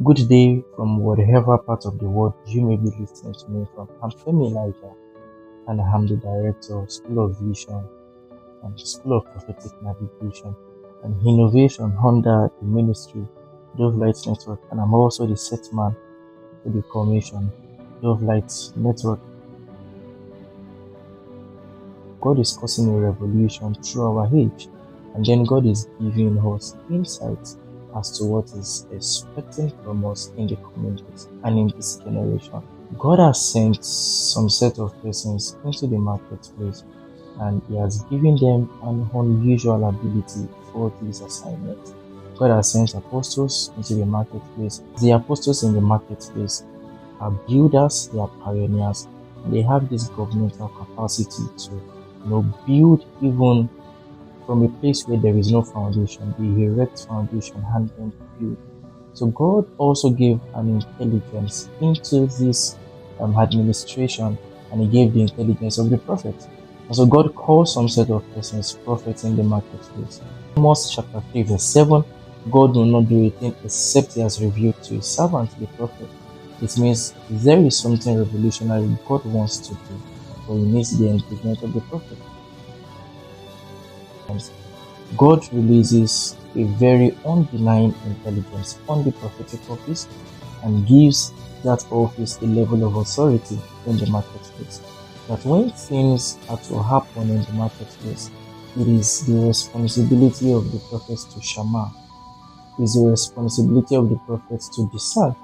Good day from whatever part of the world you may be listening to me from. I'm Femi Elijah, and I'm the director of School of Vision and School of Prophetic Navigation and Innovation under the ministry Dove Light Network, and I'm also the set man for the commission Dove Light Network. God is causing a revolution through our age, and then God is giving us insights as to what is expecting from us in the coming days and in this generation. God has sent some set of persons into the marketplace, and He has given them an unusual ability for this assignment. God has sent apostles into the marketplace. The apostles in the marketplace are builders, they are pioneers, and they have this governmental capacity to build even from a place where there is no foundation. They erect foundation and then build. So God also gave an intelligence into this administration, and He gave the intelligence of the prophet. And so God calls some set of persons prophets in the marketplace. Amos chapter 3 verse 7, God will not do a thing except He has revealed to His servant the prophet. It means there is something revolutionary God wants to do, but He needs the engagement of the prophet. God releases a very undenying intelligence on the prophetic office and gives that office a level of authority in the marketplace. That when things are to happen in the marketplace, it is the responsibility of the prophets to shama. It is the responsibility of the prophets to discern.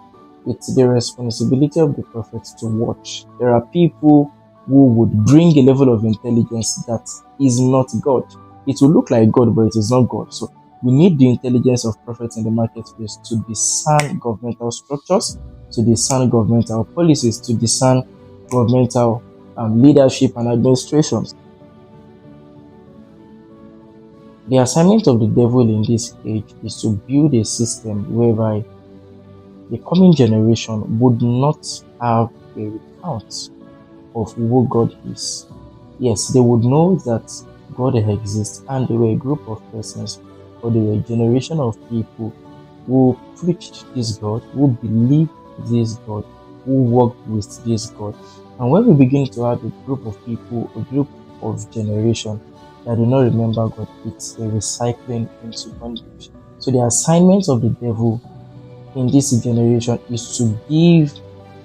It's the responsibility of the prophets to watch. There are people who would bring a level of intelligence that is not God. It will look like God, but it is not God. So we need the intelligence of prophets in the marketplace to discern governmental structures, to discern governmental policies, to discern governmental leadership and administrations. The assignment of the devil in this age is to build a system whereby the coming generation would not have a recount of who God is. Yes, they would know that God exists, and they were a group of persons, or they were a generation of people who preached this God, who believed this God, who worked with this God. And when we begin to have a group of people, a group of generation that do not remember God, it's a recycling into bondage. So the assignment of the devil in this generation is to give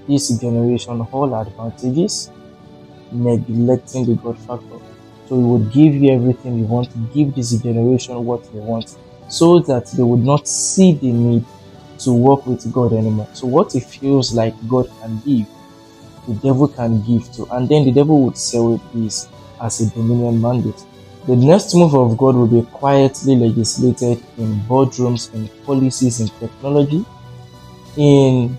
this generation all advantages, neglecting the God factor. So He would give you everything you want, give this generation what they want, so that they would not see the need to work with God anymore. So what it feels like God can give, the devil can give to, and then the devil would sell this as a dominion mandate. The next move of God will be quietly legislated in boardrooms, in policies, in technology, in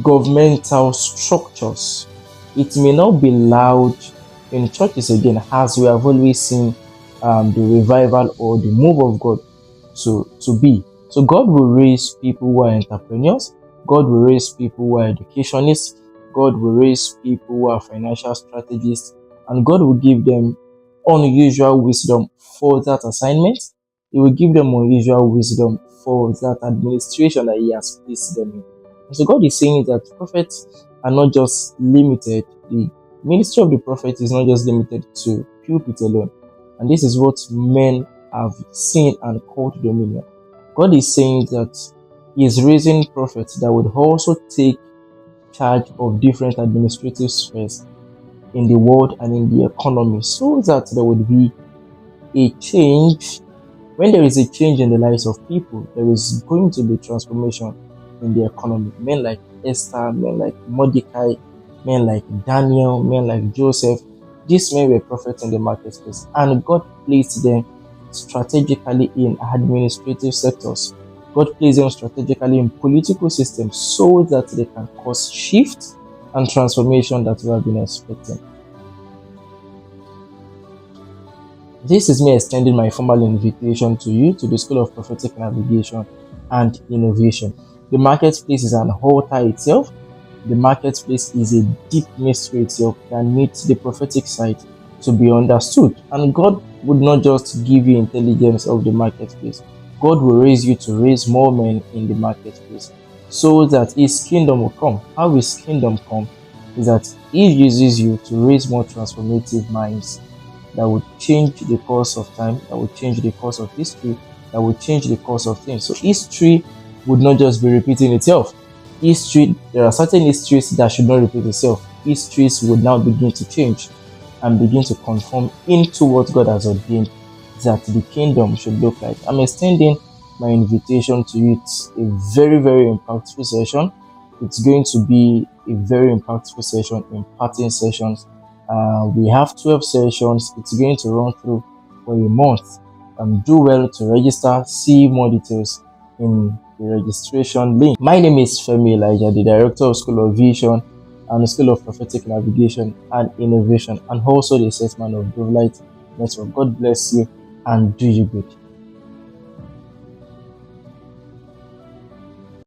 governmental structures. It may not be loud in churches again, as we have always seen the revival or the move of God to be. So God will raise people who are entrepreneurs, God will raise people who are educationists, God will raise people who are financial strategists, and God will give them unusual wisdom for that assignment. He will give them unusual wisdom for that administration that He has placed them in. And so God is saying that prophets are not just limited, the ministry of the prophet is not just limited to pulpit alone. And this is what men have seen and called dominion. God is saying that He is raising prophets that would also take charge of different administrative spheres in the world and in the economy, so that there would be a change. When there is a change in the lives of people, there is going to be transformation in the economy. Men like Esther, men like Mordecai, men like Daniel, men like Joseph, these men were prophets in the marketplace, and God placed them strategically in administrative sectors. God placed them strategically in political systems so that they can cause shift and transformation that we have been expecting. This is me extending my formal invitation to you to the School of Prophetic Navigation and Innovation. The marketplace is an altar itself. The marketplace is a deep mystery itself that needs the prophetic side to be understood. And God would not just give you intelligence of the marketplace. God will raise you to raise more men in the marketplace. so that his kingdom will come. How his kingdom come is that he uses you to raise more transformative minds that will change the course of time, that will change the course of history, that will change the course of things. So history would not just be repeating itself. History, there are certain histories that should not repeat itself. Histories would now begin to change and begin to conform into what God has ordained that the kingdom should look like. I'm extending my invitation to you. It's a very, very impactful session. It's going to be a very impactful session, imparting sessions. We have 12 sessions. It's going to run through for a month. Do well to register. See more details in the registration link. My name is Femi Elijah, the Director of School of Vision and the School of Prophetic Navigation and Innovation, and also the Assessment of Grove Light Network. God bless you and do you good.